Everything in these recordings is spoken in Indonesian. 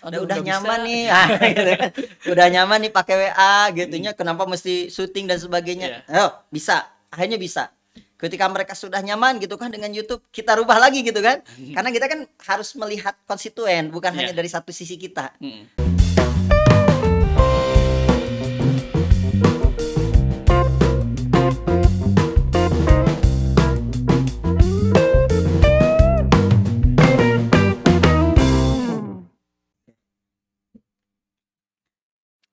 Aduh, udah nggak nyaman bisa. nih, ah, gitu kan. Udah nyaman nih pakai WA gitunya, kenapa mesti syuting dan sebagainya. Iya. Oh, bisa, akhirnya bisa. Ketika mereka sudah nyaman gitu kan dengan YouTube, kita rubah lagi gitu kan. Karena kita kan harus melihat konstituen, bukan hanya Iya. dari satu sisi kita. Mm.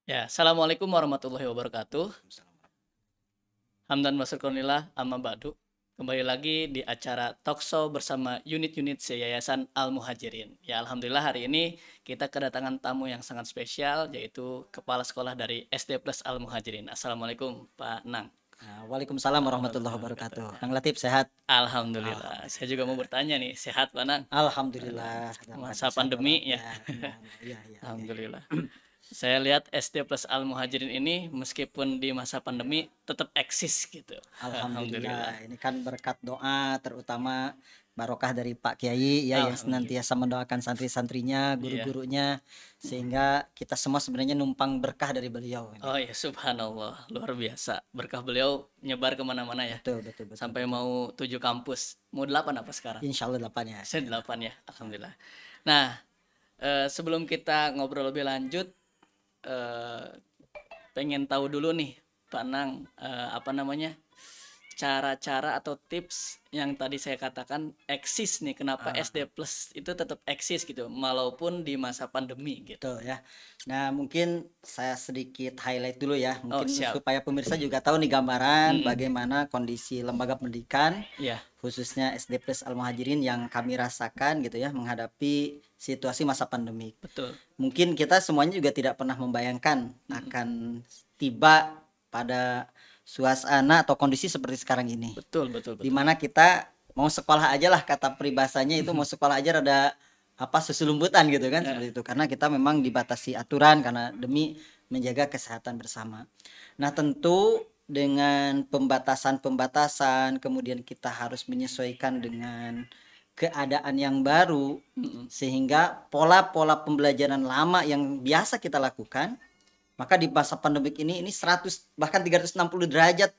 Ya, Assalamualaikum warahmatullahi wabarakatuh. Hamdan wa syukurillah, amma ba'du. Kembali lagi di acara Talkshow bersama unit-unit Yayasan Al Muhajirin. Ya, alhamdulillah hari ini kita kedatangan tamu yang sangat spesial, yaitu Kepala Sekolah dari SD Plus Al Muhajirin. Assalamualaikum Pak Nang. Nah, Waalaikumsalam warahmatullahi wabarakatuh. Kang Latif sehat? Alhamdulillah. Saya juga mau bertanya nih, sehat Pak Nang? Alhamdulillah. Masa pandemi ya. Iya, iya. Alhamdulillah. Saya lihat SD Plus Al Muhajirin ini meskipun di masa pandemi tetap eksis gitu. Alhamdulillah. Ini kan berkat doa, terutama barokah dari Pak Kiai ya, yang senantiasa mendoakan santri-santrinya, Iya. guru-gurunya, sehingga kita semua sebenarnya numpang berkah dari beliau ini. Oh ya, subhanallah, luar biasa. Berkah beliau nyebar kemana-mana ya. Betul, betul, betul. Sampai mau 7 kampus. Mau 8 apa sekarang? Insya Allah 8 ya. Saya 8 ya, alhamdulillah. Nah, sebelum kita ngobrol lebih lanjut, pengen tahu dulu nih Pak Nang, apa namanya, cara-cara atau tips yang tadi saya katakan eksis nih, kenapa SD Plus itu tetap eksis gitu walaupun di masa pandemi gitu. Betul ya. Nah, mungkin saya sedikit highlight dulu ya, mungkin siap. supaya pemirsa juga tahu nih gambaran bagaimana kondisi lembaga pendidikan, Iya. khususnya SD Plus Al Muhajirin yang kami rasakan gitu ya, menghadapi situasi masa pandemi. Betul. Mungkin kita semuanya juga tidak pernah membayangkan akan tiba pada suasana atau kondisi seperti sekarang ini. Betul. Dimana kita mau sekolah aja lah, kata peribahasanya itu mau sekolah aja rada apa seselumbutan gitu kan, seperti itu, karena kita memang dibatasi aturan karena demi menjaga kesehatan bersama. Nah, tentu dengan pembatasan-pembatasan, kemudian kita harus menyesuaikan dengan keadaan yang baru, sehingga pola-pola pembelajaran lama yang biasa kita lakukan, maka di masa pandemik ini 100 bahkan 360 derajat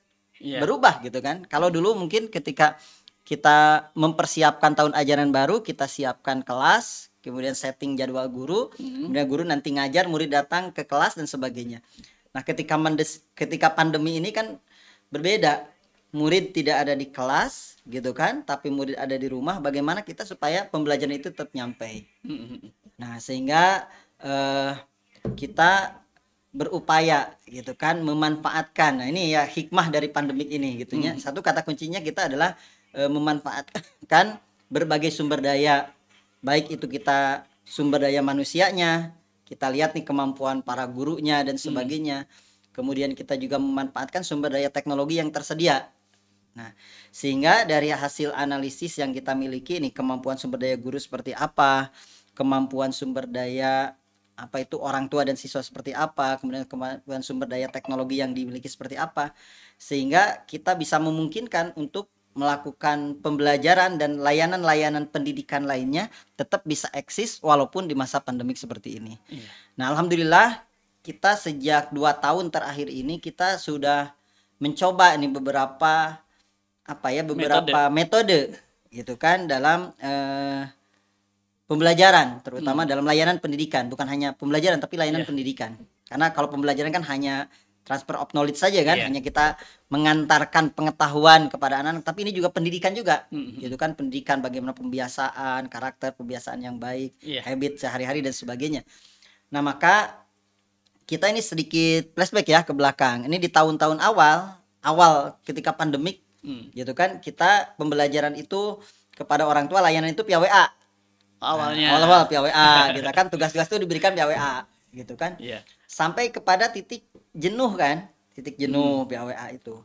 berubah gitu kan. Kalau dulu mungkin ketika kita mempersiapkan tahun ajaran baru, kita siapkan kelas, kemudian setting jadwal guru, kemudian guru nanti ngajar, murid datang ke kelas dan sebagainya. Nah, ketika pandemi ini kan berbeda. Murid tidak ada di kelas gitu kan, tapi murid ada di rumah. Bagaimana kita supaya pembelajaran itu tetap nyampe. Nah, sehingga kita berupaya gitu kan memanfaatkan. Nah, ini ya hikmah dari pandemik ini gitu ya. Satu kata kuncinya kita adalah memanfaatkan berbagai sumber daya, baik itu kita sumber daya manusianya, kita lihat nih kemampuan para gurunya dan sebagainya. Kemudian kita juga memanfaatkan sumber daya teknologi yang tersedia. Nah, sehingga dari hasil analisis yang kita miliki nih, kemampuan sumber daya guru seperti apa, kemampuan sumber daya apa itu orang tua dan siswa seperti apa, kemudian kemampuan sumber daya teknologi yang dimiliki seperti apa, sehingga kita bisa memungkinkan untuk melakukan pembelajaran dan layanan-layanan pendidikan lainnya tetap bisa eksis walaupun di masa pandemik seperti ini. Nah, alhamdulillah kita sejak 2 tahun terakhir ini kita sudah mencoba nih beberapa metode gitu kan dalam pembelajaran, terutama dalam layanan pendidikan, bukan hanya pembelajaran tapi layanan pendidikan. Karena kalau pembelajaran kan hanya transfer of knowledge saja kan, hanya kita mengantarkan pengetahuan kepada anak-anak, tapi ini juga pendidikan juga. Gitu kan, pendidikan bagaimana pembiasaan, karakter pembiasaan yang baik, habit sehari-hari dan sebagainya. Nah, maka kita ini sedikit flashback ya ke belakang. Ini di tahun-tahun awal ketika pandemik gitu kan, kita pembelajaran itu kepada orang tua, layanan itu via WA. Awalnya Awal-awal via WA gitu kan, tugas-tugas itu diberikan via WA gitu kan. Sampai kepada titik jenuh kan, titik jenuh via WA itu.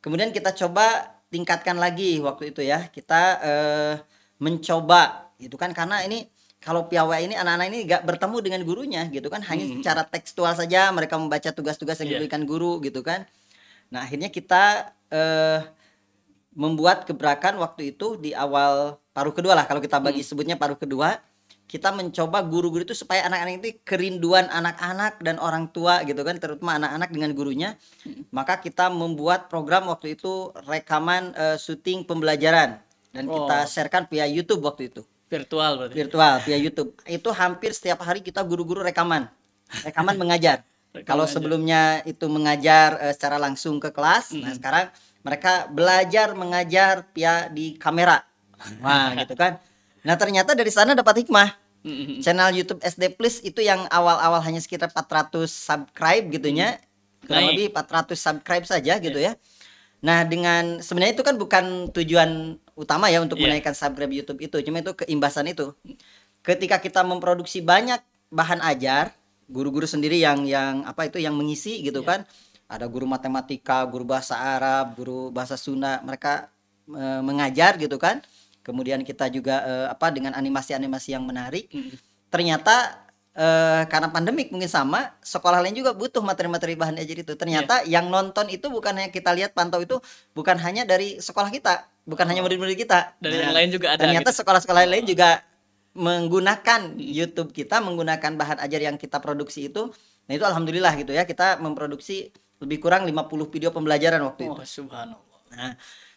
Kemudian kita coba tingkatkan lagi waktu itu ya, kita mencoba gitu kan, karena ini kalau via WA ini anak-anak ini gak bertemu dengan gurunya gitu kan, hanya secara tekstual saja mereka membaca tugas-tugas yang diberikan guru gitu kan. Nah, akhirnya kita membuat gebrakan waktu itu di awal paruh kedua lah, kalau kita bagi sebutnya paruh kedua, kita mencoba guru-guru itu supaya anak-anak itu kerinduan anak-anak dan orang tua gitu kan, terutama anak-anak dengan gurunya. Maka kita membuat program waktu itu rekaman syuting pembelajaran dan kita Oh, sharekan via YouTube waktu itu. virtual berarti. Virtual via YouTube. Itu hampir setiap hari kita guru-guru rekaman. Rekaman mengajar. Kalau Rekaman aja. sebelumnya itu mengajar secara langsung ke kelas, nah sekarang mereka belajar mengajar via di kamera. Wah, gitu kan. Nah, ternyata dari sana dapat hikmah. Channel YouTube SD Plus itu yang awal-awal hanya sekitar 400 subscribe gitunya. Kurang Naik. lebih 400 subscribe saja gitu ya. Nah, dengan sebenarnya itu kan bukan tujuan utama ya untuk Iya. menaikkan subscribe YouTube itu, cuma itu keimbasan itu. Ketika kita memproduksi banyak bahan ajar, guru-guru sendiri yang apa itu yang mengisi gitu kan. Ada guru matematika, guru bahasa Arab, guru bahasa Sunda, mereka mengajar gitu kan. Kemudian kita juga apa dengan animasi-animasi yang menarik. Ternyata karena pandemik mungkin sama, sekolah lain juga butuh materi-materi bahan ajar itu. Ternyata yang nonton itu bukan hanya kita lihat pantau itu bukan hanya dari sekolah kita, bukan hanya murid-murid kita. Dari yang lain juga ada Ternyata gitu. sekolah-sekolah lain juga menggunakan YouTube kita, menggunakan bahan ajar yang kita produksi itu. Nah, itu alhamdulillah gitu ya, kita memproduksi lebih kurang 50 video pembelajaran waktu itu. Oh, subhanallah.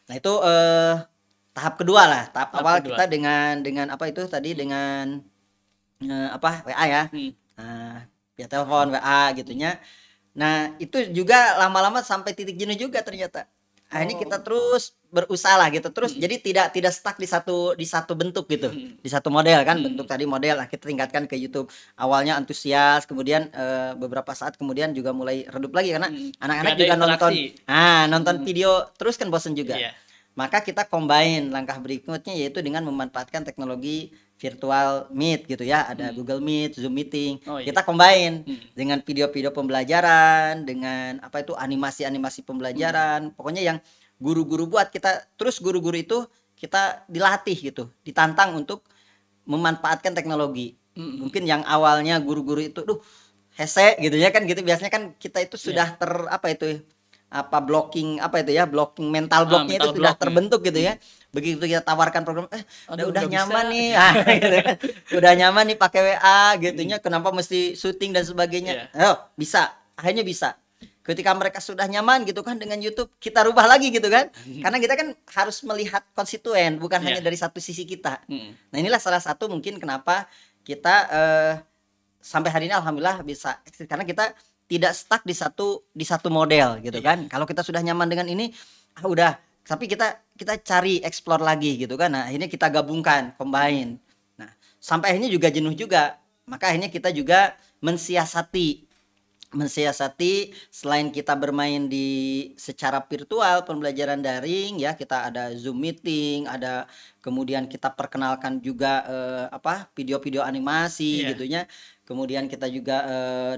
Nah itu tahap kedua lah. Tahap Tahap awal kedua. kita dengan apa itu tadi dengan apa WA ya. Nah, via telepon WA gitunya. Nah, itu juga lama-lama sampai titik jenuh juga ternyata. Akhirnya kita terus berusaha lah gitu. Terus jadi tidak stuck di satu bentuk gitu. Di satu model kan, bentuk tadi model lah kita tingkatkan ke YouTube. Awalnya antusias, kemudian beberapa saat kemudian juga mulai redup lagi karena anak-anak Nggak ada juga nonton interaksi. nonton video terus kan bosen juga. Iya. Maka kita combine langkah berikutnya yaitu dengan memanfaatkan teknologi virtual meet gitu ya. Ada Google Meet, Zoom meeting. Oh, iya. Kita combine dengan video-video pembelajaran, dengan apa itu animasi-animasi pembelajaran. Pokoknya yang guru-guru buat kita terus guru-guru itu kita dilatih gitu, ditantang untuk memanfaatkan teknologi. Mungkin yang awalnya guru-guru itu hese gitu ya kan gitu biasanya kan kita itu sudah apa itu apa blocking apa itu ya blocking mental blocknya itu mental sudah block, terbentuk gitu ya. Begitu kita tawarkan program Aduh, udah nggak nyaman bisa. nih gitu kan. Udah nyaman nih pakai WA gitunya kenapa mesti syuting dan sebagainya. Bisa akhirnya bisa ketika mereka sudah nyaman gitu kan dengan YouTube kita rubah lagi gitu kan karena kita kan harus melihat konstituen bukan hanya dari satu sisi kita. Nah, inilah salah satu mungkin kenapa kita sampai hari ini alhamdulillah bisa eksis karena kita tidak stuck di satu model gitu kan. Kalau kita sudah nyaman dengan ini udah tapi kita cari explore lagi gitu kan. Nah, akhirnya kita gabungkan, combine. Nah, sampai akhirnya juga jenuh juga. Maka akhirnya kita juga mensiasati selain kita bermain di secara virtual pembelajaran daring ya kita ada Zoom meeting ada kemudian kita perkenalkan juga apa video-video animasi gitunya kemudian kita juga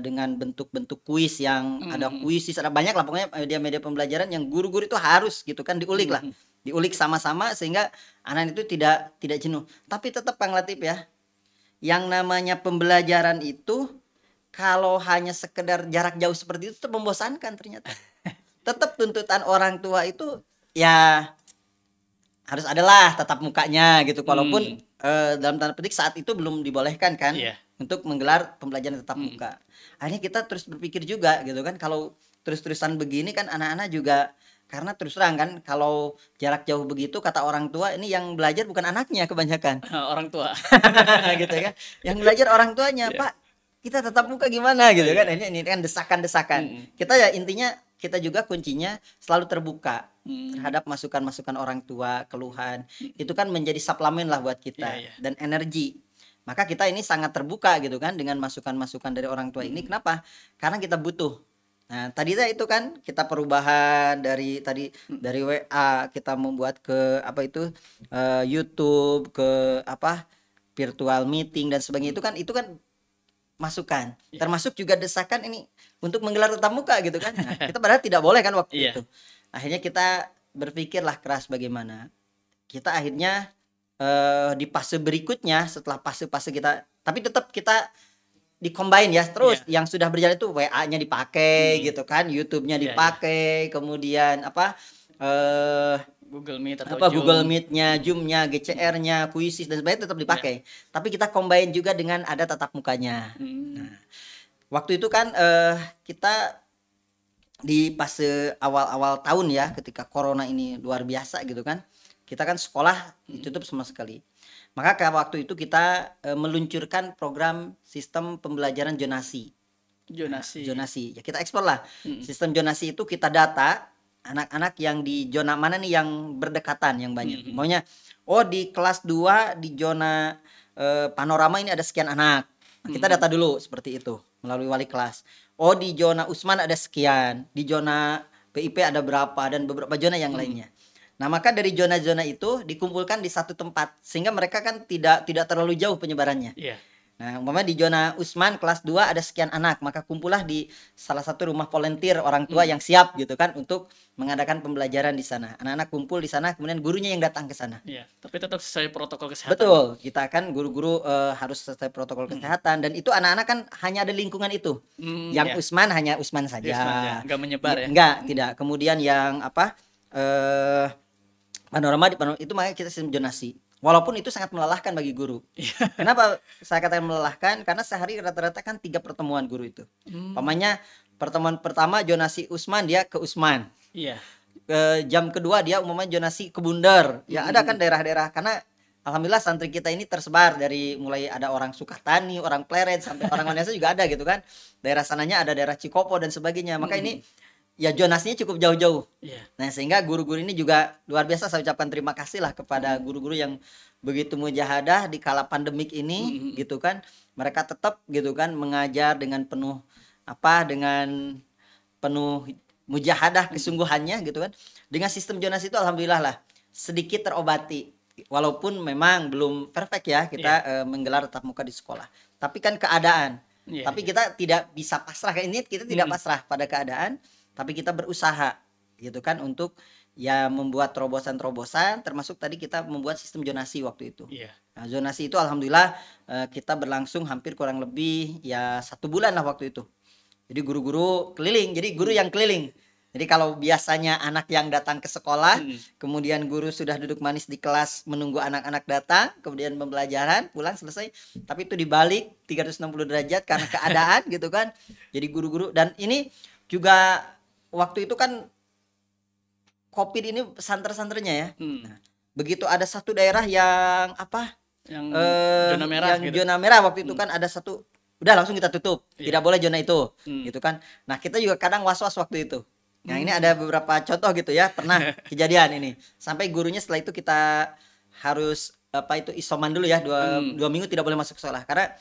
dengan bentuk-bentuk kuis yang ada kuisis ada banyak lah pokoknya media-media pembelajaran yang guru-guru itu harus gitu kan diulik lah diulik sama-sama sehingga anak itu tidak jenuh tapi tetap Kang Latif ya yang namanya pembelajaran itu kalau hanya sekedar jarak jauh seperti itu tetap membosankan ternyata. Tetap tuntutan orang tua itu ya harus adalah tatap mukanya gitu. Walaupun dalam tanda petik saat itu belum dibolehkan kan untuk menggelar pembelajaran tatap muka. Akhirnya kita terus berpikir juga gitu kan kalau terus-terusan begini kan anak-anak juga karena terus terang kan kalau jarak jauh begitu kata orang tua ini yang belajar bukan anaknya kebanyakan. Orang tua. Gitu kan. Yang belajar orang tuanya, Pak. Kita tatap muka gimana gitu kan ini kan desakan-desakan kita ya intinya kita juga kuncinya selalu terbuka terhadap masukan-masukan orang tua keluhan itu kan menjadi suplemen lah buat kita dan energi maka kita ini sangat terbuka gitu kan dengan masukan-masukan dari orang tua ini kenapa karena kita butuh nah tadi itu kan kita perubahan dari WA kita membuat ke apa itu YouTube ke apa virtual meeting dan sebagainya itu kan masukan termasuk juga desakan ini untuk menggelar tatap muka gitu kan nah, kita padahal tidak boleh kan waktu itu akhirnya kita berpikirlah keras bagaimana kita akhirnya di fase berikutnya setelah fase-fase kita tapi tetap kita dicombine ya terus yang sudah berjalan itu WA-nya dipakai gitu kan YouTube-nya dipakai kemudian apa Google Meet atau apa Google Zoom. Meet-nya, Zoom-nya, GCR-nya, Quizzes dan sebagainya tetap dipakai. Tapi kita combine juga dengan ada tatap mukanya. Hmm. Waktu itu kan kita di fase awal-awal tahun ya, ketika corona ini luar biasa gitu kan. Kita kan sekolah ditutup sama sekali. Maka waktu itu kita meluncurkan program sistem pembelajaran zonasi. Zonasi. Zonasi. Ya kita eksplor lah. Mm-mm. Sistem zonasi itu kita data anak-anak yang di zona mana nih yang berdekatan yang banyak. Mm-mm. Maunya di kelas 2 di zona panorama ini ada sekian anak. Nah, kita data dulu seperti itu melalui wali kelas. Di zona Usman ada sekian, di zona PIP ada berapa dan beberapa zona yang lainnya. Nah, maka dari zona-zona itu dikumpulkan di satu tempat sehingga mereka kan tidak terlalu jauh penyebarannya. Iya. Nah, umpamanya di zona Usman kelas 2 ada sekian anak, maka kumpullah di salah satu rumah volunteer orang tua yang siap gitu kan untuk mengadakan pembelajaran di sana. Anak-anak kumpul di sana, kemudian gurunya yang datang ke sana. Iya, tapi tetap sesuai protokol kesehatan. Betul, kita kan guru-guru harus sesuai protokol kesehatan dan itu anak-anak kan hanya ada lingkungan itu. Yang Iya. Usman hanya Usman saja. Usman ya, nggak menyebar ya. Enggak, tidak. Kemudian yang panorama di panorama itu makanya kita sistem zonasi. Walaupun itu sangat melelahkan bagi guru. Kenapa saya katakan melelahkan? Karena sehari rata-rata kan 3 pertemuan guru itu. Pamannya pertemuan pertama zonasi Usman, dia ke Usman. Iya. Jam kedua dia umumnya zonasi ke Bundar. Ya ada kan daerah-daerah, karena alhamdulillah santri kita ini tersebar dari mulai ada orang Sukatani, orang Pleret sampai orang Manasa juga ada gitu kan. Daerah sananya ada daerah Cikopo dan sebagainya. Maka ini ya zonasinya cukup jauh-jauh. Iya. Nah, sehingga guru-guru ini juga luar biasa saya ucapkan terima kasih lah kepada guru-guru yang begitu mujahadah di kala pandemik ini gitu kan. Mereka tetap gitu kan mengajar dengan penuh mujahadah kesungguhannya gitu kan. Dengan sistem zonasi itu alhamdulillah lah sedikit terobati. Walaupun memang belum perfect ya kita menggelar tatap muka di sekolah. Tapi kan keadaan. Tapi kita tidak bisa pasrah, ini kita tidak pasrah pada keadaan, tapi kita berusaha gitu kan untuk ya membuat terobosan-terobosan, termasuk tadi kita membuat sistem zonasi waktu itu. Iya. Nah, zonasi itu alhamdulillah kita berlangsung hampir kurang lebih ya 1 bulan lah waktu itu. Jadi guru-guru keliling, jadi guru yang keliling. Jadi kalau biasanya anak yang datang ke sekolah, kemudian guru sudah duduk manis di kelas menunggu anak-anak datang, kemudian pembelajaran, pulang selesai. Tapi itu dibalik 360 derajat karena keadaan gitu kan. Jadi guru-guru, dan ini juga waktu itu kan COVID ini santer-santernya ya. Nah, begitu ada satu daerah yang yang zona merah yang gitu. zona merah waktu itu kan ada satu, udah langsung kita tutup, tidak boleh zona itu gitu kan. Nah, kita juga kadang was-was waktu itu. Nah, ini ada beberapa contoh gitu ya, pernah kejadian ini. Sampai gurunya setelah itu kita harus isoman dulu ya, 2 minggu tidak boleh masuk sekolah karena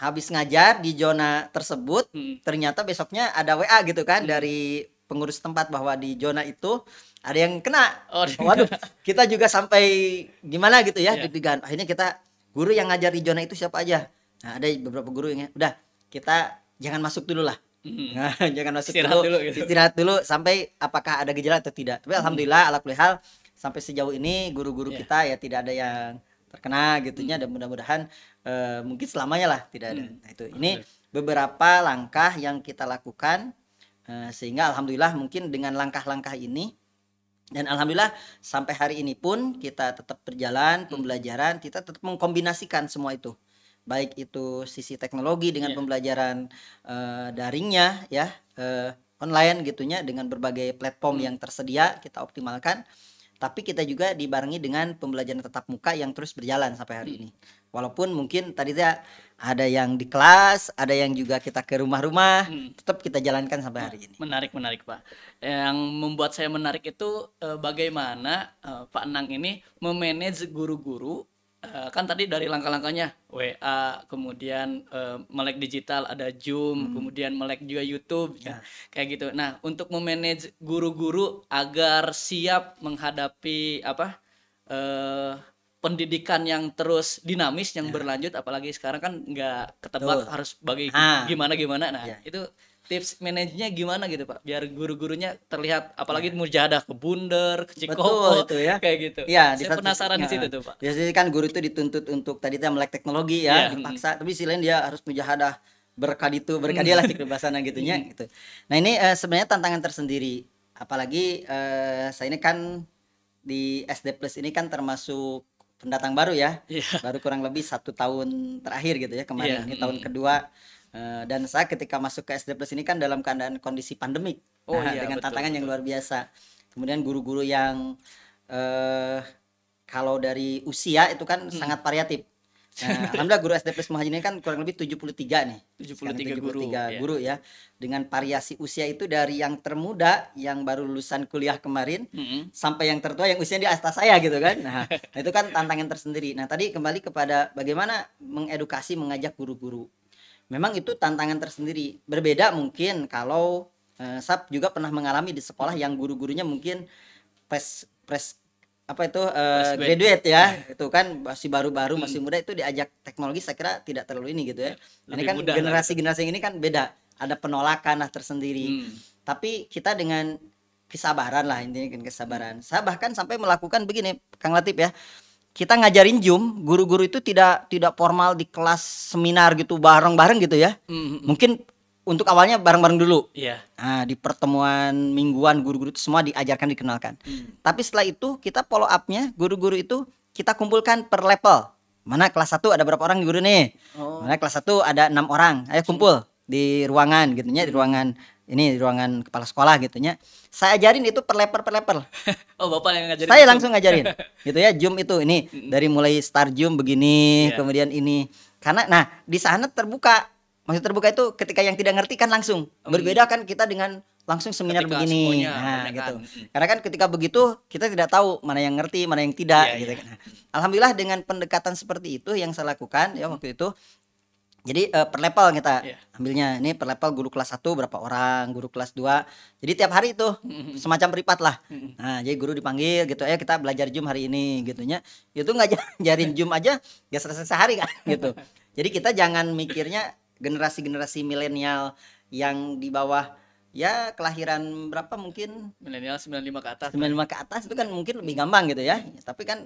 habis ngajar di zona tersebut ternyata besoknya ada WA gitu kan dari pengurus tempat bahwa di zona itu ada yang kena. Waduh, kita juga sampai gimana gitu ya, deg-degan. Akhirnya kita guru yang ngajar di zona itu siapa aja. Nah, ada beberapa guru yang udah kita jangan masuk dulu lah. Nah, jangan masuk istirahat dulu sampai apakah ada gejala atau tidak. Tapi alhamdulillah ala kulli hal sampai sejauh ini guru-guru kita ya tidak ada yang terkena gitunya, dan mudah-mudahan mungkin selamanya lah tidak ada. Nah, itu ini beberapa langkah yang kita lakukan sehingga alhamdulillah mungkin dengan langkah-langkah ini, dan alhamdulillah sampai hari ini pun kita tetap berjalan pembelajaran, kita tetap mengkombinasikan semua itu. Baik itu sisi teknologi dengan pembelajaran daringnya ya, online gitunya, dengan berbagai platform yang tersedia kita optimalkan. Tapi kita juga dibarengi dengan pembelajaran tatap muka yang terus berjalan sampai hari ini. Walaupun mungkin tadi ada yang di kelas, ada yang juga kita ke rumah-rumah, tetap kita jalankan sampai hari ini. Menarik Pak. Yang membuat saya menarik itu bagaimana Pak Nang ini memanage guru-guru. Kan tadi dari langkah-langkahnya WA, kemudian melek digital, ada Zoom, kemudian melek juga YouTube, kayak gitu. Nah, untuk memanage guru-guru agar siap menghadapi pendidikan yang terus dinamis, yang berlanjut, apalagi sekarang kan nggak ketebak harus bagi gimana. Nah, itu tips manajernya gimana gitu Pak, biar guru-gurunya terlihat, apalagi mujahadah ke Bundar, ke Cikopo, kayak gitu. Ya, saya penasaran di situ tuh Pak. Biasanya kan guru itu dituntut untuk tadi melek teknologi ya, dipaksa. Tapi sisi lain dia harus mujahadah berkadilah cik bahasana gitunya gitu. Nah, ini sebenarnya tantangan tersendiri. Apalagi saya ini kan di SD Plus ini kan termasuk pendatang baru ya, Iya. baru kurang lebih 1 tahun terakhir gitu ya, Iya, kemarin ini tahun kedua. Dan saya ketika masuk ke SD Plus ini kan dalam keadaan kondisi pandemik, Oh nah iya, dengan betul tantangan yang betul. luar biasa. Kemudian guru-guru yang eh, kalau dari usia itu kan Mhm. sangat variatif. Nah, alhamdulillah guru SD Plus Muhajir ini kan kurang lebih 73 nih. Sekarang 73 tujuh puluh guru, tiga ya. guru ya. Dengan variasi usia itu dari yang termuda yang baru lulusan kuliah kemarin Mhm. sampai yang tertua yang usianya di atas saya gitu kan. Nah, itu kan tantangan tersendiri. Nah, tadi kembali kepada bagaimana mengedukasi, mengajak guru-guru. Memang itu tantangan tersendiri. Berbeda mungkin kalau saya juga pernah mengalami di sekolah yang guru-gurunya mungkin pres pres apa itu Fresh grade. graduate ya, itu kan masih baru-baru, masih Mhm. muda, itu diajak teknologi saya kira tidak terlalu ini gitu ya. Ya, Ini lebih kan mudah lah gitu. generasi-generasi ini kan beda, ada penolakan lah tersendiri. Hmm. Tapi kita dengan kesabaran lah, intinya kan kesabaran. Saya bahkan sampai melakukan begini, Kang Latif ya. Kita ngajarin Zoom, guru-guru itu tidak tidak formal di kelas seminar gitu bareng-bareng gitu ya. Mhm. Mungkin untuk awalnya bareng-bareng dulu. Iya. Nah, di pertemuan mingguan guru-guru itu semua diajarkan, dikenalkan. Tapi setelah itu kita follow up-nya, guru-guru itu kita kumpulkan per level. Mana kelas 1 ada berapa orang guru nih? Oh. Mana kelas 1 ada 6 orang. Ayo kumpul di ruangan gitu nya, di ruangan ini, di ruangan kepala sekolah gitu nya. Saya ajarin itu per level. Oh, Bapak yang ngajarin Saya itu? langsung ngajarin. Gitu ya, Zoom itu ini dari mulai start Zoom begini, Iya. kemudian ini. Karena nah, di sana terbuka. Maksud terbuka itu ketika yang tidak ngerti kan langsung. Berbeda kan kita dengan langsung seminar Ketika begini. semuanya Nah, banyak gitu. kan. Mhm. Karena kan ketika begitu kita tidak tahu mana yang ngerti, mana yang tidak Iya, gitu iya. kan. Nah, alhamdulillah dengan pendekatan seperti itu yang saya lakukan ya waktu itu. Jadi per level kita Iya. ambilnya. Ini per level guru kelas 1 berapa orang, guru kelas 2. Jadi tiap hari itu Mhm. semacam privat lah. Mhm. Nah, jadi guru dipanggil gitu, "Ayo kita belajar Zoom hari ini," gitunya. Itu ngajarin Zoom aja gak selesai sehari kan gitu. Jadi kita jangan mikirnya generasi-generasi milenial yang di bawah ya kelahiran berapa mungkin Milenial 95 ke atas lah. 95 ke atas itu kan mungkin lebih gampang gitu ya. Tapi kan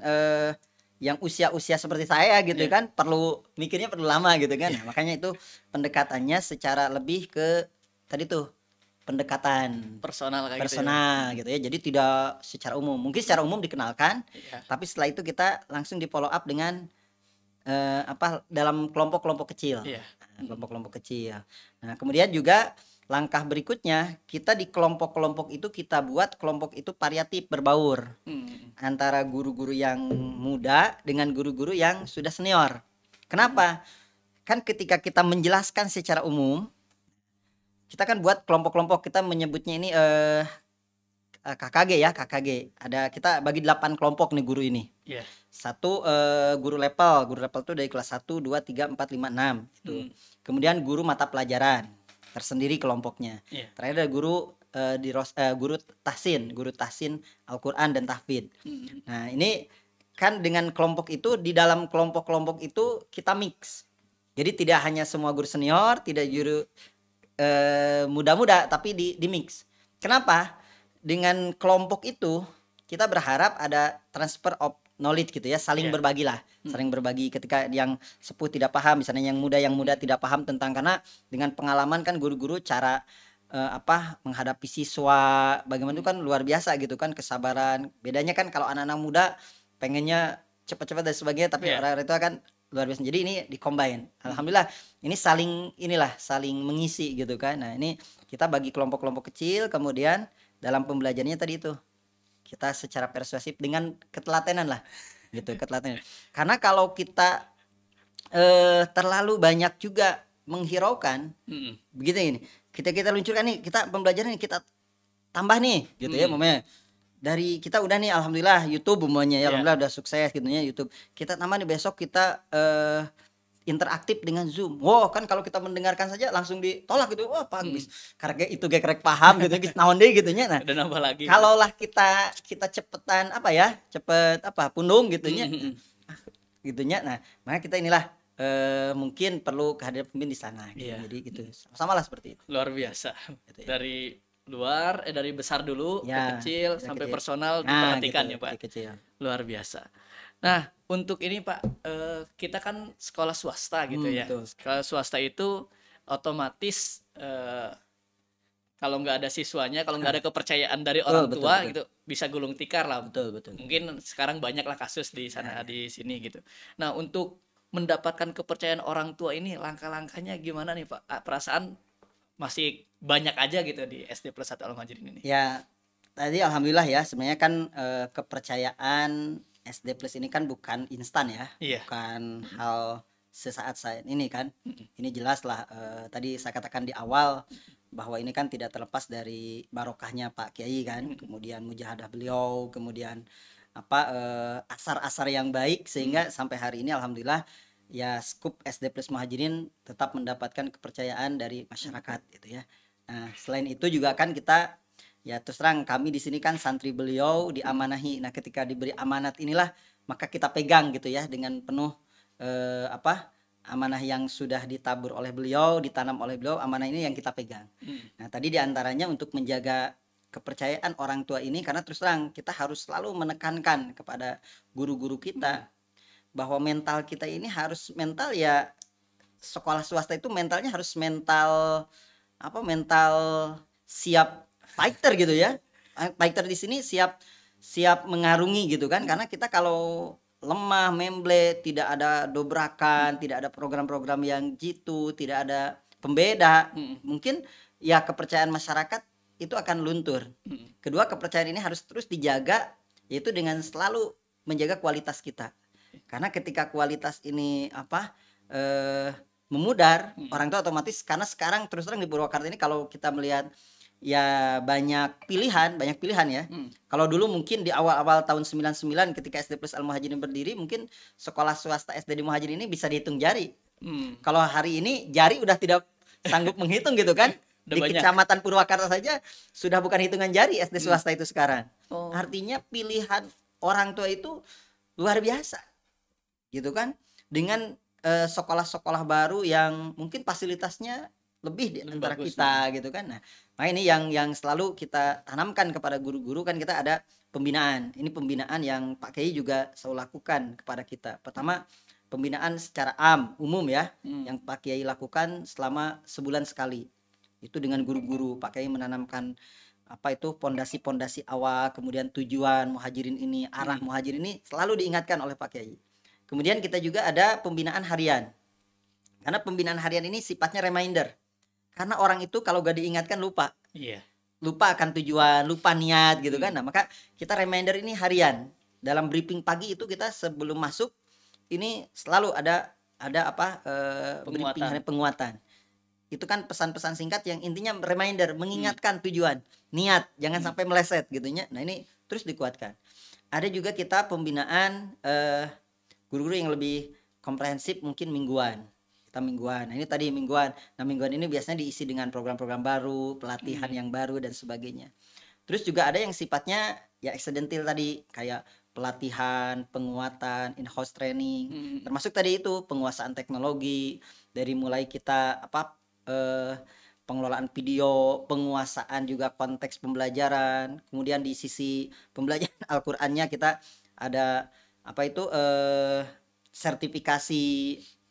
yang usia-usia seperti saya gitu Iya. kan perlu mikirnya perlu lama gitu kan. Nah, makanya itu pendekatannya secara lebih ke tadi tuh pendekatan Personal kayak gitu ya. personal gitu ya. Jadi tidak secara umum. Mungkin secara umum dikenalkan, Iya. tapi setelah itu kita langsung di follow up dengan dalam kelompok-kelompok kecil. Iya. Nah, kelompok-kelompok kecil. Nah, kemudian juga langkah berikutnya kita di kelompok-kelompok itu kita buat kelompok itu variatif berbaur Mhm. antara guru-guru yang muda dengan guru-guru yang sudah senior. Kenapa? Kan ketika kita menjelaskan secara umum, kita kan buat kelompok-kelompok, kita menyebutnya ini KKG ya, KKG. Ada kita bagi 8 kelompok nih guru ini. Iya. Satu guru level tuh dari kelas 1, 2, 3, 4, 5, 6 gitu. Mhm. Kemudian guru mata pelajaran tersendiri kelompoknya. Iya. Terakhir ada guru tahsin Al-Qur'an dan tahfidz. Mhm. Nah, ini kan dengan kelompok itu, di dalam kelompok-kelompok itu kita mix. Jadi tidak hanya semua guru senior, tidak guru muda-muda, tapi di mix. Kenapa? Dengan kelompok itu kita berharap ada transfer of knowledge gitu ya, saling Iya. berbagilah, saling berbagi ketika yang sepuh tidak paham, misalnya yang muda tidak paham tentang, karena dengan pengalaman kan guru-guru cara menghadapi siswa bagaimana itu kan luar biasa gitu kan, kesabaran. Bedanya kan kalau anak-anak muda pengennya cepat-cepat dan sebagainya, tapi Iya. orang-orang itu kan luar biasa. Jadi ini di-combine. Alhamdulillah ini saling mengisi gitu kan. Nah, ini kita bagi kelompok-kelompok kecil, kemudian dalam pembelajarannya tadi itu kita secara persuasif dengan ketelatenan lah gitu, ketelatenan. Karena kalau kita terlalu banyak juga menghiraukan Mhm. begitu ini, kita luncurkan nih, kita pembelajaran nih kita tambah nih gitu ya, umpamanya dari kita udah nih alhamdulillah YouTube umpamanya ya, Iya. alhamdulillah udah sukses gitu ya YouTube, kita tambah nih besok kita interaktif dengan Zoom. Wow, kan kalau kita mendengarkan saja langsung ditolak gitu. Wah, bagus. Karena itu ge kerek paham gitu geus naon deui gitu nya. Nah, Udah nambah lagi. kalaulah kita cepetan cepet pundung gitu nya. Mhm. Gitu nya. Nah, maka kita inilah mungkin perlu kehadiran pemimpin di sana gitu. Iya. Jadi gitu. Sama lah seperti itu. Luar biasa. Gitu ya. Dari luar, dari besar dulu ke Ya, kecil dari sampai kecil. personal Nah, diperhatikan gitu, ya, Pak. dari kecil. Luar biasa. Nah, untuk ini Pak, kita kan sekolah swasta gitu ya. Betul. Sekolah swasta itu otomatis kalau nggak ada siswanya, kalau nggak ada kepercayaan dari Betul orang betul tua betul. gitu, bisa gulung tikar lah. Betul betul. Mungkin sekarang banyaklah kasus di Ya, sana ya. di sini gitu. Nah, untuk mendapatkan kepercayaan orang tua ini langkah-langkahnya gimana nih Pak? Perasaan masih banyak aja gitu di SD plus 1 Al-Muhajirin ini. Ya, tadi alhamdulillah ya sebenarnya kan, kepercayaan SD Plus ini kan bukan instan ya, Iya. bukan Mhm, hal sesaat saat ini kan. mhm, Ini jelaslah, tadi saya katakan di awal bahwa ini kan tidak terlepas dari barokahnya Pak Kiai kan, mhm, kemudian mujahadah beliau, kemudian apa, asar-asar yang baik mhm, sehingga sampai hari ini alhamdulillah ya skup SD Plus Muhajirin tetap mendapatkan kepercayaan dari mhm, masyarakat gitu ya. Nah, selain itu juga kan kita ya terus terang kami di sini kan santri beliau mhm, diamanahi. Nah, ketika diberi amanat inilah maka kita pegang gitu ya dengan penuh apa amanah yang sudah ditabur oleh beliau, ditanam oleh beliau, amanah ini yang kita pegang. mhm, Nah, tadi diantaranya untuk menjaga kepercayaan orang tua ini karena terus terang kita harus selalu menekankan kepada guru-guru mhm. kita bahwa mental kita ini harus mental ya sekolah swasta itu mentalnya harus mental apa, mental siap fighter gitu ya. Fighter di sini siap siap mengarungi gitu kan, Mhm, karena kita kalau lemah, memble, tidak ada mhm, dobrakan, tidak ada program-program yang jitu, tidak ada pembeda, mhm, mungkin ya kepercayaan masyarakat itu akan luntur. mhm. Kedua, kepercayaan ini harus terus dijaga, yaitu dengan selalu menjaga kualitas kita. Karena ketika kualitas ini apa, memudar, Mhm, orang tua otomatis karena sekarang terus terang di Purwakarta ini kalau kita melihat ya banyak pilihan ya. mhm, Kalau dulu mungkin di awal-awal tahun 99 ketika SD Plus Al Muhajirin berdiri, mungkin sekolah swasta SD di Muhajirin ini bisa dihitung jari. mhm. Kalau hari ini jari udah tidak sanggup menghitung gitu kan. Udah Di banyak. Kecamatan Purwakarta saja sudah bukan hitungan jari SD Mhm. swasta itu sekarang. Oh, Artinya pilihan orang tua itu luar biasa gitu kan. Dengan sekolah-sekolah baru yang mungkin fasilitasnya lebih di lebih antara bagus, mhm, kita gitu kan. Nah ini yang selalu kita tanamkan kepada guru-guru kan kita ada pembinaan. Ini pembinaan yang Pak Kiai juga selalu lakukan kepada kita. Pertama, pembinaan secara umum ya, mhm, yang Pak Kiai lakukan selama sebulan sekali. Itu dengan guru-guru, Pak Kiai menanamkan apa itu pondasi-pondasi awal, kemudian tujuan muhajirin ini, arah mhm, muhajirin ini selalu diingatkan oleh Pak Kiai. Kemudian kita juga ada pembinaan harian. Karena pembinaan harian ini sifatnya reminder. Karena orang itu kalau gak diingatkan lupa. iya, Lupa akan tujuan, lupa niat gitu kan. mhm, Nah, maka kita reminder ini harian. Dalam briefing pagi itu kita sebelum masuk ini selalu ada apa briefing penguatan, harian penguatan. Itu kan pesan-pesan singkat yang intinya reminder, mhm, mengingatkan tujuan, niat, jangan mhm, sampai meleset gitu nya. Nah, ini terus dikuatkan. Ada juga kita pembinaan guru-guru yang lebih komprehensif mungkin mingguan. Kita mingguan. Nah, ini tadi mingguan. Nah, mingguan ini biasanya diisi dengan program-program baru, pelatihan mhm, yang baru dan sebagainya. Terus juga ada yang sifatnya ya accidental tadi, kayak pelatihan, penguatan, in-house training, mhm, termasuk tadi itu penguasaan teknologi, dari mulai kita apa pengelolaan video, penguasaan juga konteks pembelajaran, kemudian di sisi pembelajaran Al-Qur'annya kita ada apa itu sertifikasi,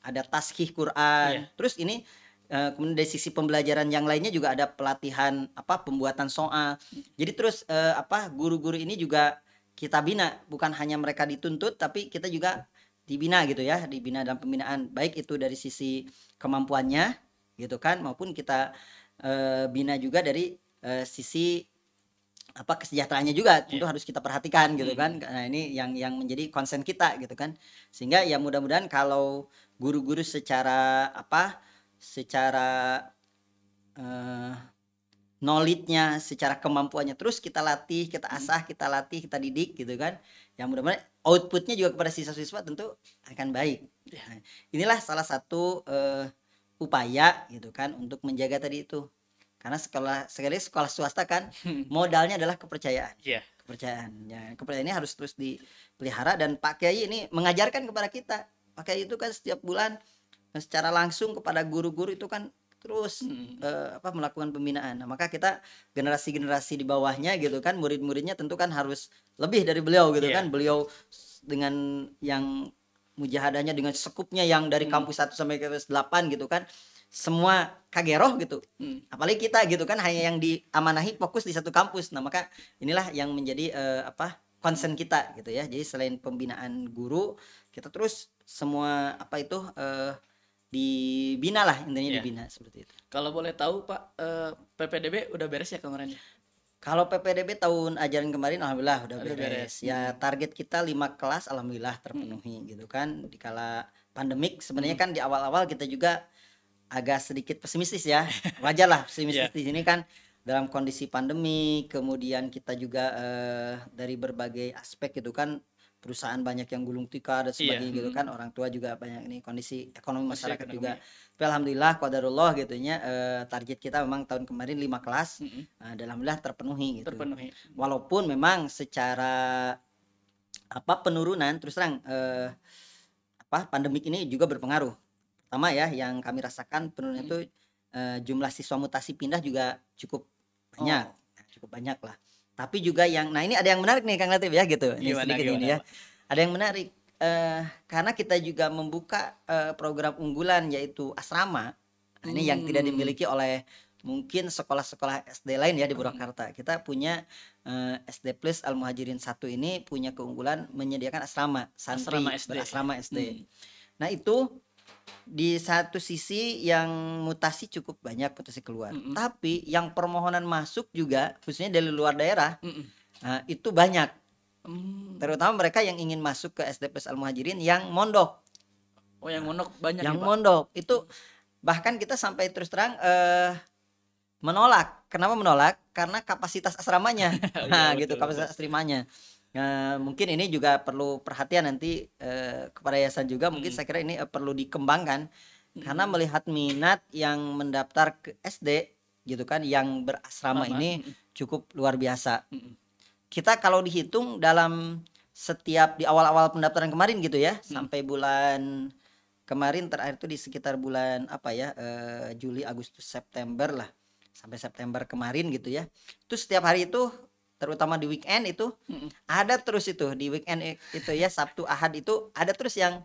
ada taskhih iya, Quran. Terus ini kemudian dari sisi pembelajaran yang lainnya juga ada pelatihan apa pembuatan soal. Jadi terus apa guru-guru ini juga kita bina, bukan hanya mereka dituntut tapi kita juga dibina gitu ya, dibina dalam pembinaan baik itu dari sisi kemampuannya gitu kan maupun kita bina juga dari sisi apa kesejahteraannya juga iya, tentu harus kita perhatikan gitu mhm, kan. Nah, ini yang menjadi concern kita gitu kan. Sehingga ya mudah-mudahan kalau guru-guru secara apa, secara eh, knowledge-nya, secara kemampuannya terus kita latih, kita mhm, asah, kita latih, kita didik gitu kan. Yang mudah-mudahan outputnya juga kepada siswa-siswa tentu akan baik. iya, Nah, inilah salah satu upaya gitu kan untuk menjaga tadi itu. Karena sekali sekolah swasta kan modalnya adalah kepercayaan. iya, Kepercayaan. Ya, kepercayaan ini harus terus dipelihara dan Pak Kiai ini mengajarkan kepada kita. Pak Kiai itu kan setiap bulan secara langsung kepada guru-guru itu kan terus mhm, apa melakukan pembinaan. Nah, maka kita generasi-generasi di bawahnya gitu kan murid-muridnya tentu kan harus lebih dari beliau gitu iya, kan. Beliau dengan yang mujahadahnya dengan sekupnya yang dari mhm, kampus 1 sampai ke kampus 8 gitu kan. semua kageroh gitu. Hmm. Apalagi kita gitu kan hanya yang diamanahi fokus di satu kampus. Nah, maka inilah yang menjadi concern kita gitu ya. Jadi selain pembinaan guru, kita terus semua dibina lah, intinya Iya. dibina seperti itu. Kalau boleh tahu Pak, PPDB udah beres ya kemarin? Kalau PPDB tahun ajaran kemarin alhamdulillah udah Udah beres. beres. Ya target kita 5 kelas alhamdulillah terpenuhi gitu kan. Dikala pandemik sebenarnya kan di awal-awal kita juga agak sedikit pesimistis ya. Wajar lah pesimistis Iya. di sini kan dalam kondisi pandemi, kemudian kita juga dari berbagai aspek gitu kan, perusahaan banyak yang gulung tikar dan Iya. sebagainya gitu kan, orang tua juga banyak ini kondisi ekonomi Kondisi masyarakat ekonomi. juga. Tapi alhamdulillah qadarullah gitu nya target kita memang tahun kemarin 5 kelas dan alhamdulillah terpenuhi gitu. Terpenuhi. Walaupun memang secara penurunan terus terang pandemik ini juga berpengaruh. Pertama ya yang kami rasakan penurunan itu jumlah siswa mutasi pindah juga cukup banyak. Oh. Cukup banyak lah. Tapi juga yang ini ada yang menarik nih Kang Latif ya gitu. Ini Gimana, sedikit ini ya. Pak? Ada yang menarik karena kita juga membuka program unggulan yaitu asrama. Nah, ini yang tidak dimiliki oleh mungkin sekolah-sekolah SD lain ya di Purwakarta. Kita punya SD Plus Al Muhajirin 1 ini punya keunggulan menyediakan asrama santri Asrama SD. berasrama SD. Nah, itu di satu sisi yang mutasi cukup banyak mutasi keluar. Tapi yang permohonan masuk juga khususnya dari luar daerah itu banyak. Terutama mereka yang ingin masuk ke SD Plus Al Muhajirin yang mondok. Oh, yang mondok banyak Yang nih, Pak? mondok itu bahkan kita sampai terus terang menolak. Kenapa menolak? Karena kapasitas asramanya. Nah, Iya, gitu betul, kapasitas asramanya. Mungkin ini juga perlu perhatian nanti kepada yayasan juga. Mungkin saya kira ini perlu dikembangkan karena melihat minat yang mendaftar ke SD gitu kan yang berasrama ini cukup luar biasa. Kita kalau dihitung dalam setiap di awal-awal pendaftaran kemarin gitu ya sampai bulan kemarin terakhir itu di sekitar bulan Juli, Agustus, September lah, sampai September kemarin gitu ya. Itu setiap hari itu terutama di weekend itu ada terus itu di weekend itu ya Sabtu Ahad itu ada terus yang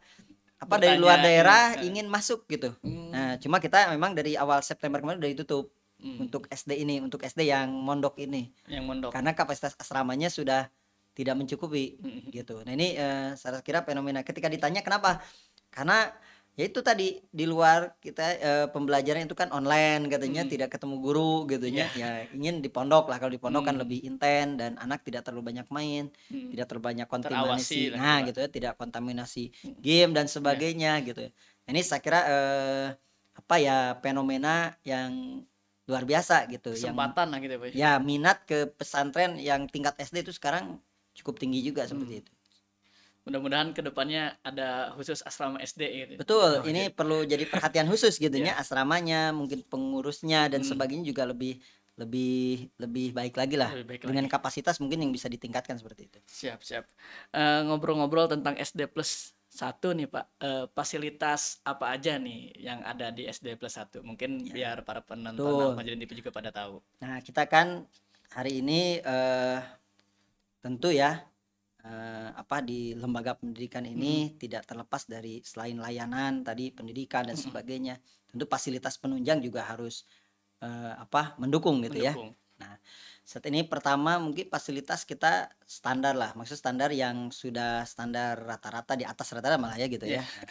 dari luar daerah ingin masuk gitu. Nah, cuma kita memang dari awal September kemarin udah ditutup untuk SD ini, untuk SD yang mondok ini. Yang mondok. Karena kapasitas asramanya sudah tidak mencukupi gitu. Nah, ini saya kira fenomena ketika ditanya kenapa? Karena ya itu tadi di luar kita pembelajaran itu kan online katanya tidak ketemu guru gitu ya ingin di pondok lah. Kalau di pondok kan lebih intens dan anak tidak terlalu banyak main, tidak terlalu banyak kontaminasi gitu ya, tidak kontaminasi game dan sebagainya gitu ya. Ini saya kira fenomena yang luar biasa gitu, kesempatan lah gitu ya, Pak. Ya minat ke pesantren yang tingkat SD itu sekarang cukup tinggi juga seperti itu. Mudah-mudahan kedepannya ada khusus asrama SD gitu. Betul, ini perlu jadi perhatian khusus gitu ya, asramanya, mungkin pengurusnya dan sebagainya juga lebih baik lagi lah. Dengan kapasitas mungkin yang bisa ditingkatkan seperti itu. Siap. Ngobrol-ngobrol tentang SD Plus 1 nih Pak, fasilitas apa aja nih yang ada di SD Plus 1? Mungkin biar para penonton Al Muhajirin TV juga pada tahu. Nah, kita kan hari ini tentu ya di lembaga pendidikan ini tidak terlepas dari selain layanan tadi pendidikan dan sebagainya, tentu fasilitas penunjang juga harus mendukung gitu ya. Nah, saat ini pertama mungkin fasilitas kita standar lah, maksud standar yang sudah standar rata-rata di atas rata-rata malah ya gitu ya. Nah,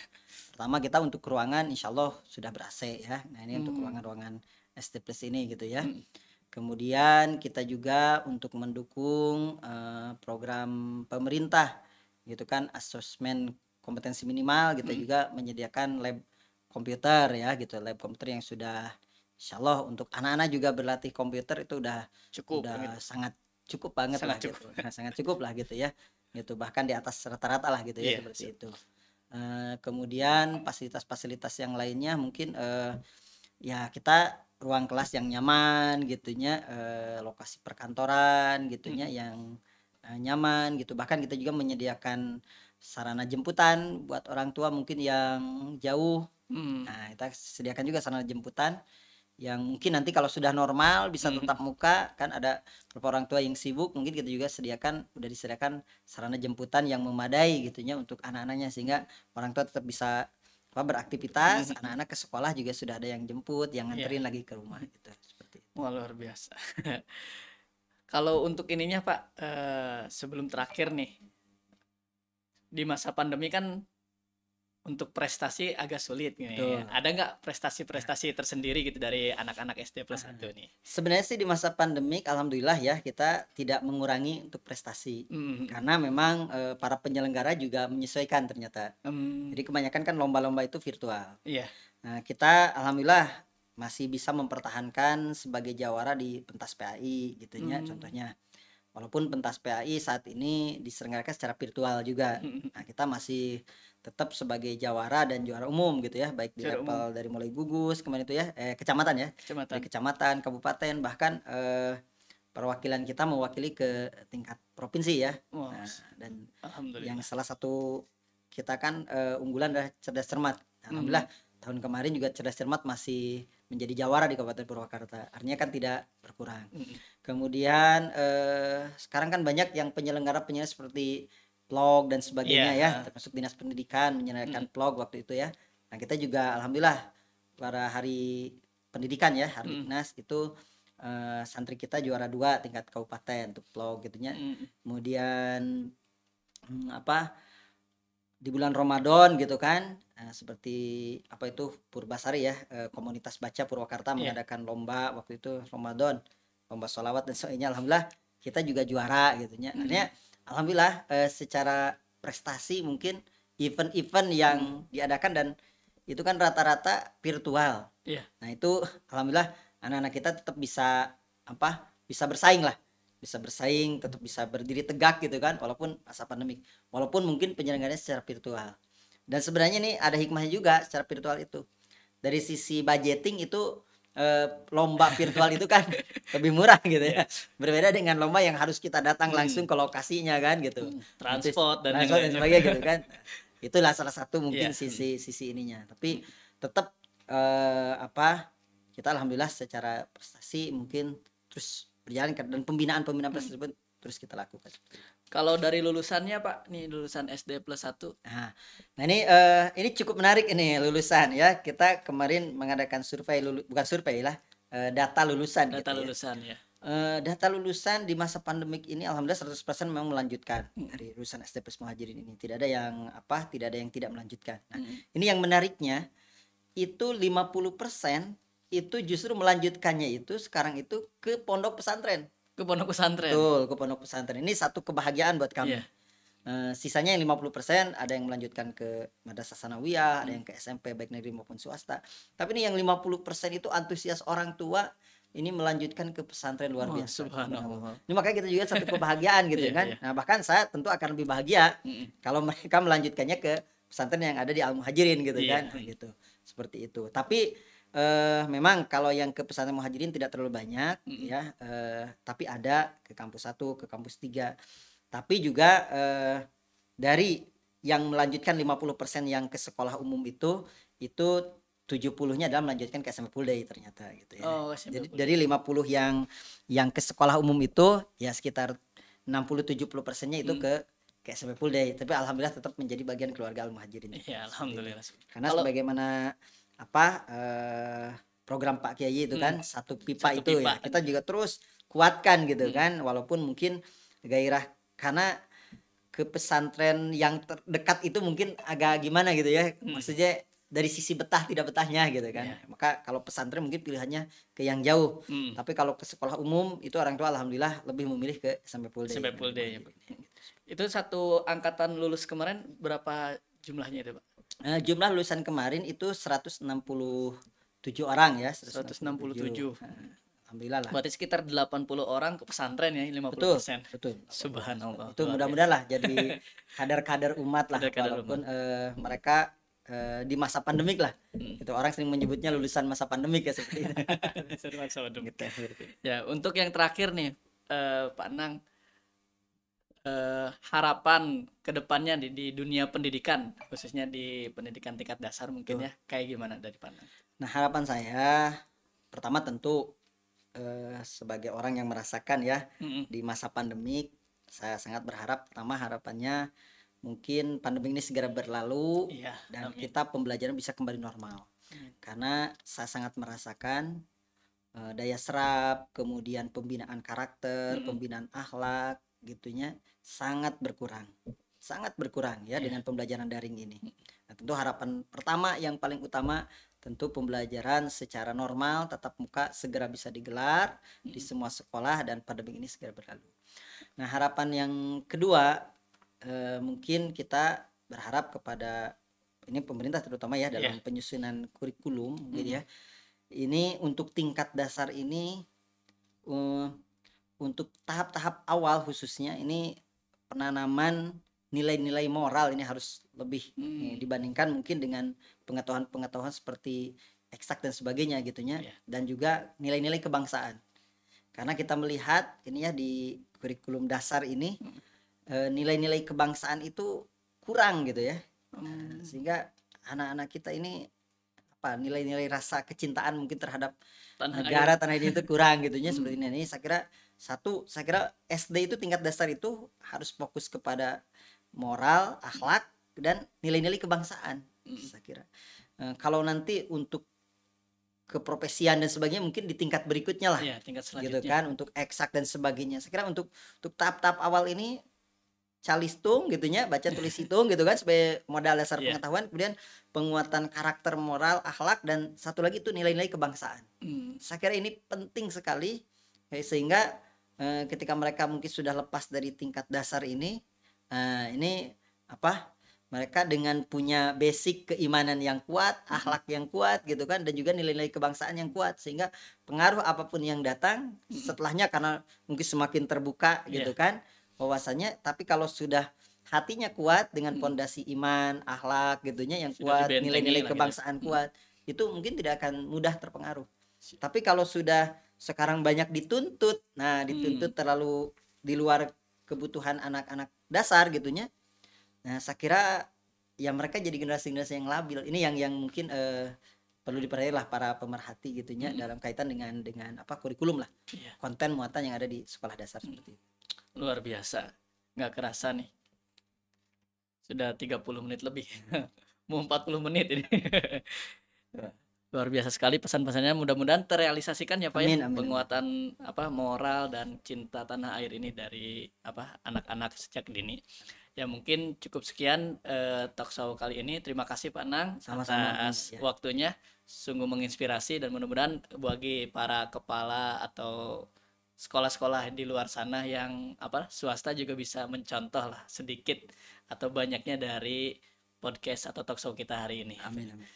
pertama kita untuk ruangan insya Allah sudah ber-AC ya. Nah, ini untuk ruangan-ruangan SD Plus ini gitu ya. Kemudian kita juga untuk mendukung program pemerintah gitu kan, asesmen kompetensi minimal kita juga menyediakan lab komputer ya gitu, lab komputer yang sudah insya Allah untuk anak-anak juga berlatih komputer itu udah sangat cukup banget lah gitu. Sangat cukup lah gitu ya gitu, bahkan di atas rata-rata lah gitu ya seperti itu. Kemudian fasilitas-fasilitas yang lainnya mungkin ya kita ruang kelas yang nyaman gitunya, lokasi perkantoran gitunya yang nyaman gitu. Bahkan kita juga menyediakan sarana jemputan buat orang tua mungkin yang jauh. Nah, kita sediakan juga sarana jemputan yang mungkin nanti kalau sudah normal bisa tetap muka kan, ada beberapa orang tua yang sibuk, mungkin kita juga udah disediakan sarana jemputan yang memadai gitunya untuk anak-anaknya sehingga orang tua tetap bisa beraktivitas, anak-anak ke sekolah juga sudah ada yang jemput, yang Iya. nganterin lagi ke rumah gitu, seperti itu. Wah, luar biasa. Kalau untuk ininya Pak, sebelum terakhir nih, di masa pandemi kan untuk prestasi agak sulit nih. Betul. Ada nggak prestasi-prestasi tersendiri gitu dari anak-anak SD plus 1 nih? Sebenarnya sih di masa pandemik alhamdulillah ya kita tidak mengurangi untuk prestasi. Mhm. Karena memang para penyelenggara juga menyesuaikan ternyata. Jadi kebanyakan kan lomba-lomba itu virtual. Iya. Nah, kita alhamdulillah masih bisa mempertahankan sebagai jawara di pentas PAI gitu ya contohnya. Walaupun pentas PAI saat ini diselenggarakan secara virtual juga. Nah, kita masih tetap sebagai jawara dan juara umum gitu ya, baik di Juara umum. level dari mulai gugus kemarin itu ya, kecamatan ya, Kecamatan. dari kecamatan, kabupaten, bahkan perwakilan kita mewakili ke tingkat provinsi ya. Wah, Nah, dan alhamdulillah. yang salah satu kita kan unggulan adalah cerdas cermat. Alhamdulillah tahun kemarin juga cerdas cermat masih menjadi jawara di Kabupaten Purwakarta. Artinya kan tidak berkurang. Kemudian sekarang kan banyak yang penyelenggara seperti vlog dan sebagainya Iya, ya, termasuk Dinas Pendidikan menyelenggarakan vlog waktu itu ya. Nah, kita juga alhamdulillah pada hari pendidikan ya, hari Dinas itu santri kita juara 2 tingkat kabupaten untuk vlog gitunya. Kemudian di bulan Ramadan gitu kan, seperti apa itu Purbasari ya, komunitas baca Purwakarta Iya. mengadakan lomba waktu itu Ramadan, lomba sholawat dan sebagainya. Alhamdulillah kita juga juara gitu ya. Artinya alhamdulillah secara prestasi mungkin event-event yang diadakan dan itu kan rata-rata virtual. Iya. Nah, itu alhamdulillah anak-anak kita tetap bisa bisa bersaing lah. Bisa bersaing, tetap bisa berdiri tegak gitu kan walaupun masa pandemik. Walaupun mungkin penyelenggaranya secara virtual. Dan sebenarnya nih ada hikmahnya juga secara virtual itu. Dari sisi budgeting itu lomba virtual itu kan lebih murah gitu ya. Berbeda dengan lomba yang harus kita datang langsung ke lokasinya kan gitu. Transport dan yang Transport dan lainnya. sebagainya gitu kan. Itulah salah satu Iya. mungkin sisi ininya. Tapi tetap kita alhamdulillah secara prestasi mungkin terus berjalan dan pembinaan prestasi tersebut terus kita lakukan. Kalau dari lulusannya Pak, nih lulusan SD plus 1. Nah ini cukup menarik ini lulusan ya. Kita kemarin mengadakan survei bukan survei lah, data lulusan Data gitu ya. lulusan ya. Data lulusan di masa pandemik ini alhamdulillah 100% memang melanjutkan dari lulusan SD plus Muhajirin ini. Tidak ada yang tidak melanjutkan. Nah, ini yang menariknya itu 50% itu justru melanjutkannya itu sekarang itu ke pondok pesantren. Ke pondok pesantren. Betul, ke pondok pesantren. Ini satu kebahagiaan buat kami. Iya. Sisanya yang 50% ada yang melanjutkan ke Madrasah Sanawiyah, ada yang ke SMP baik negeri maupun swasta. Tapi ini yang 50% itu antusias orang tua ini melanjutkan ke pesantren luar biasa. Subhanallah. Ini makanya kita juga satu kebahagiaan gitu Iya, kan. iya. Nah, bahkan saya tentu akan lebih bahagia kalau mereka melanjutkannya ke pesantren yang ada di Al Muhajirin gitu Iya. kan. Gitu. Seperti itu. Tapi memang kalau yang ke pesantren Muhajirin tidak terlalu banyak ya, tapi ada ke kampus 1, ke kampus 3. Tapi juga dari yang melanjutkan 50% yang ke sekolah umum itu 70-nya adalah melanjutkan ke SMP Full Day ternyata gitu ya. Oh, SMP Jadi Full dari 50 yang ke sekolah umum itu ya sekitar 60-70%-nya itu ke SMP Full Day. Tapi alhamdulillah tetap menjadi bagian keluarga Al Muhajirin. Iya, alhamdulillah. Karena sebagaimana program Pak Kiai itu kan satu pipa Satu itu pipa. ya. Kita juga terus kuatkan gitu kan walaupun mungkin gairah karena ke pesantren yang terdekat itu mungkin agak gimana gitu ya. Maksudnya dari sisi betah tidak betahnya gitu kan. Iya. Maka kalau pesantren mungkin pilihannya ke yang jauh. Tapi kalau ke sekolah umum itu orang tua alhamdulillah lebih memilih ke SMP Full Day. SMP Full Day. Itu satu angkatan lulus kemarin berapa jumlahnya itu, Pak? Jumlah lulusan kemarin itu 167 orang ya. 167. Alhamdulillah lah. Berarti sekitar 80 orang ke pesantren ya, 50%. Betul. Subhanallah. Itu mudah-mudahan lah jadi kader-kader umat lah Kader-kader walaupun mereka di masa pandemik lah. Itu orang sering menyebutnya lulusan masa pandemik ya seperti itu. Gitu. Ya, untuk yang terakhir nih Pak Nang, harapan kedepannya di dunia pendidikan, khususnya di pendidikan tingkat dasar mungkin ya, kayak gimana dari Pak Nang? Nah, harapan saya pertama tentu sebagai orang yang merasakan ya di masa pandemik, saya sangat berharap pertama harapannya mungkin pandemi ini segera berlalu Iya, dan amin. kita pembelajaran bisa kembali normal. Amin. Karena saya sangat merasakan daya serap, kemudian pembinaan karakter, Mm-mm. pembinaan akhlak gitunya sangat berkurang ya Iya. dengan pembelajaran daring ini. Nah, tentu harapan pertama yang paling utama tentu pembelajaran secara normal tatap muka segera bisa digelar di Mm-mm. semua sekolah dan pandemi ini segera berlalu. Nah, harapan yang kedua mungkin kita berharap kepada ini pemerintah terutama ya Iya. dalam penyusunan kurikulum gitu Mm-mm. ya. Ini untuk tingkat dasar ini uh, untuk tahap-tahap awal khususnya ini penanaman nilai-nilai moral ini harus lebih Mm. dibandingkan mungkin dengan pengetahuan-pengetahuan seperti eksak dan sebagainya gitunya Iya. dan juga nilai-nilai kebangsaan. Karena kita melihat ini ya di kurikulum dasar ini Mm. nilai-nilai kebangsaan itu kurang gitu ya. Mm. Sehingga anak-anak kita ini apa nilai-nilai rasa kecintaan mungkin terhadap Tanah air. negara tanah ini itu kurang gitunya Mm. seperti ini. Saya kira SD itu tingkat dasar itu harus fokus kepada moral, akhlak dan nilai-nilai kebangsaan. Mm. Saya kira. Kalau nanti untuk keprofesian dan sebagainya mungkin di tingkat berikutnya lah. Iya, tingkat Gitu selanjutnya. kan untuk eksak dan sebagainya. Saya kira untuk tahap-tahap awal ini calistung gitunya baca tulis hitung gitu kan sebagai modal dasar Iya. pengetahuan, kemudian penguatan karakter moral akhlak dan satu lagi itu nilai-nilai kebangsaan. Mm. Saya kira ini penting sekali sehingga ketika mereka mungkin sudah lepas dari tingkat dasar ini ini apa mereka dengan punya basic keimanan yang kuat, akhlak yang kuat gitu kan dan juga nilai-nilai kebangsaan yang kuat sehingga pengaruh apapun yang datang setelahnya karena mungkin semakin terbuka gitu Iya. kan wawasannya, tapi kalau sudah hatinya kuat dengan Mm. pondasi iman, akhlak gitunya yang Sudah kuat, dibentengi nilai-nilai lah gitu. kebangsaan Mm. kuat, itu mungkin tidak akan mudah terpengaruh. Si- Tapi kalau sudah sekarang banyak dituntut, nah Mm. dituntut terlalu di luar kebutuhan anak-anak dasar gitunya. Nah, saya kira ya mereka jadi generasi-generasi yang labil. Ini yang mungkin perlu diperhatikan lah para pemerhati gitunya Mm. dalam kaitan dengan apa kurikulum lah, Iya. konten muatan yang ada di sekolah dasar seperti itu. Luar biasa. Nggak kerasa nih. Sudah 30 menit lebih. Mau 40 menit ini. Luar biasa sekali pesan-pesannya, mudah-mudahan terrealisasikan ya Pak ya, Amin, amin, amin. penguatan apa moral dan cinta tanah air ini dari apa anak-anak sejak dini. Ya mungkin cukup sekian talkshow kali ini. Terima kasih Pak Nang Sama-sama atas Mas ya. waktunya, sungguh menginspirasi dan mudah-mudahan bagi para kepala atau sekolah-sekolah di luar sana yang apa swasta juga bisa mencontoh lah sedikit atau banyaknya dari podcast atau talkshow kita hari ini. Amin, amin.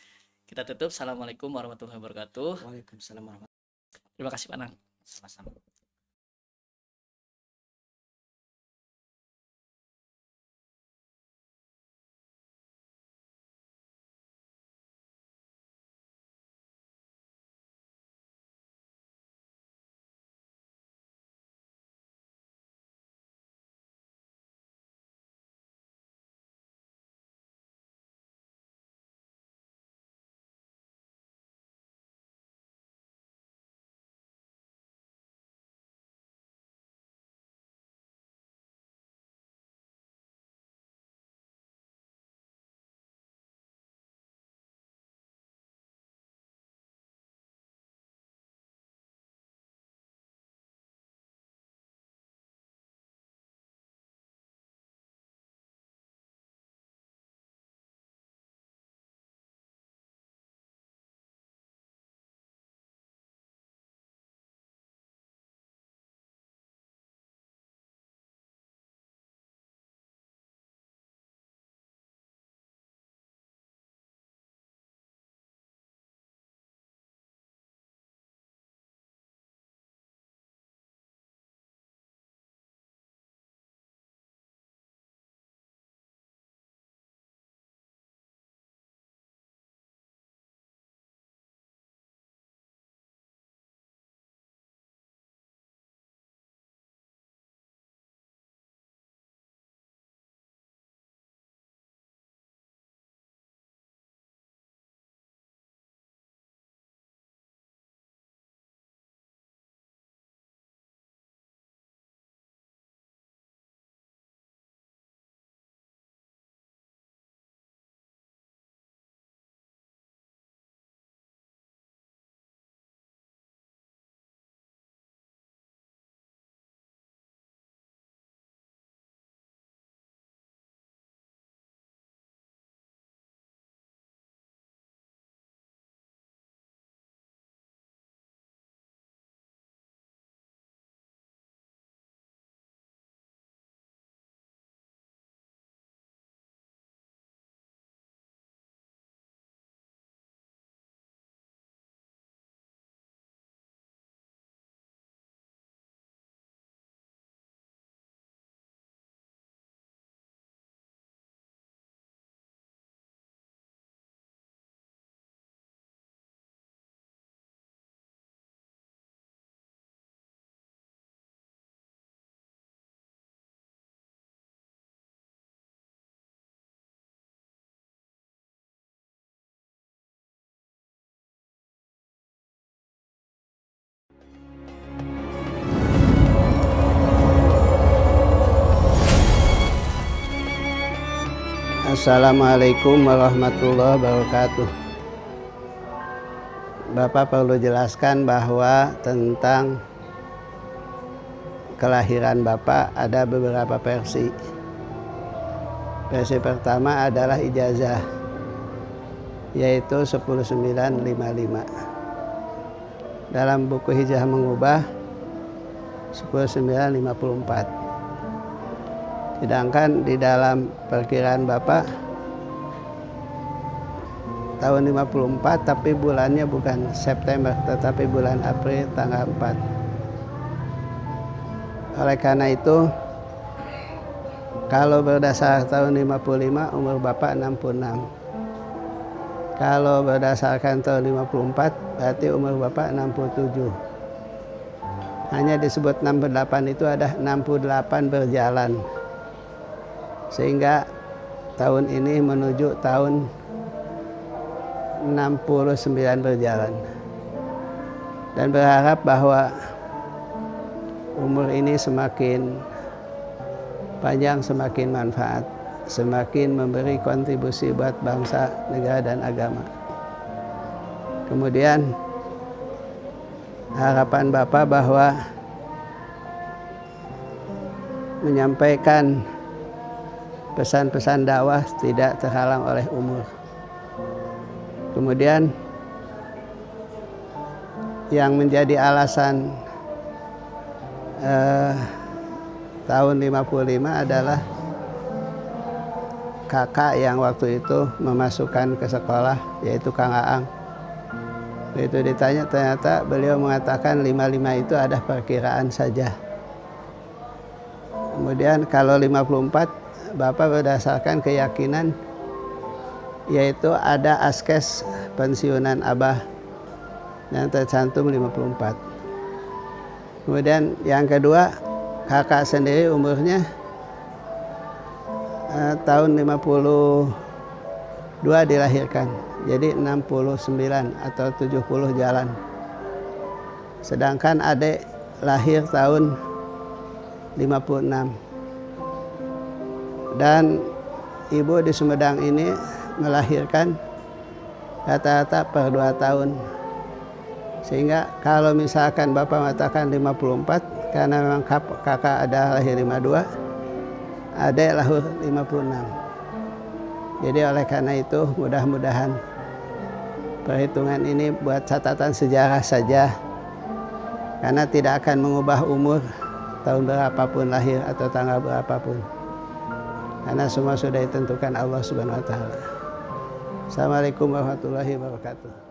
Kita tutup. Assalamualaikum warahmatullahi wabarakatuh. Waalaikumsalam warahmatullahi Terima kasih Pak Nang. wabarakatuh. Sama-sama. Assalamualaikum warahmatullahi wabarakatuh. Bapak perlu jelaskan bahwa tentang kelahiran Bapak ada beberapa versi. Versi pertama adalah ijazah, yaitu 10955. Dalam buku Hijrah Mengubah 10954. Sedangkan di dalam perkiraan Bapak tahun 54, tapi bulannya bukan September tetapi bulan April tanggal 4. Oleh karena itu, kalau berdasar tahun 55 umur Bapak 66. Kalau berdasarkan tahun 54 berarti umur Bapak 67. Hanya disebut 68 itu ada 68 berjalan. Sehingga tahun ini menuju tahun 69 berjalan. Dan berharap bahwa umur ini semakin panjang, semakin manfaat, semakin memberi kontribusi buat bangsa, negara, dan agama. Kemudian harapan Bapak bahwa menyampaikan pesan-pesan dakwah tidak terhalang oleh umur. Kemudian yang menjadi alasan tahun 55 adalah kakak yang waktu itu memasukkan ke sekolah, yaitu Kang Aang. Begitu ditanya, ternyata beliau mengatakan 55 itu ada perkiraan saja. Kemudian kalau 54 Bapak berdasarkan keyakinan, yaitu ada askes pensiunan Abah yang tercantum 54. Kemudian yang kedua, kakak sendiri umurnya tahun 52 dilahirkan, jadi 69 atau 70 jalan. Sedangkan adik lahir tahun 56. Dan ibu di Sumedang ini melahirkan rata-rata per 2 tahun. Sehingga kalau misalkan Bapak mengatakan 54, karena memang kakak ada lahir 52, adik lahir 56. Jadi oleh karena itu mudah-mudahan perhitungan ini buat catatan sejarah saja, karena tidak akan mengubah umur tahun berapapun lahir atau tanggal berapapun, karena semua sudah ditentukan Allah Subhanahu wa taala. Assalamualaikum warahmatullahi wabarakatuh.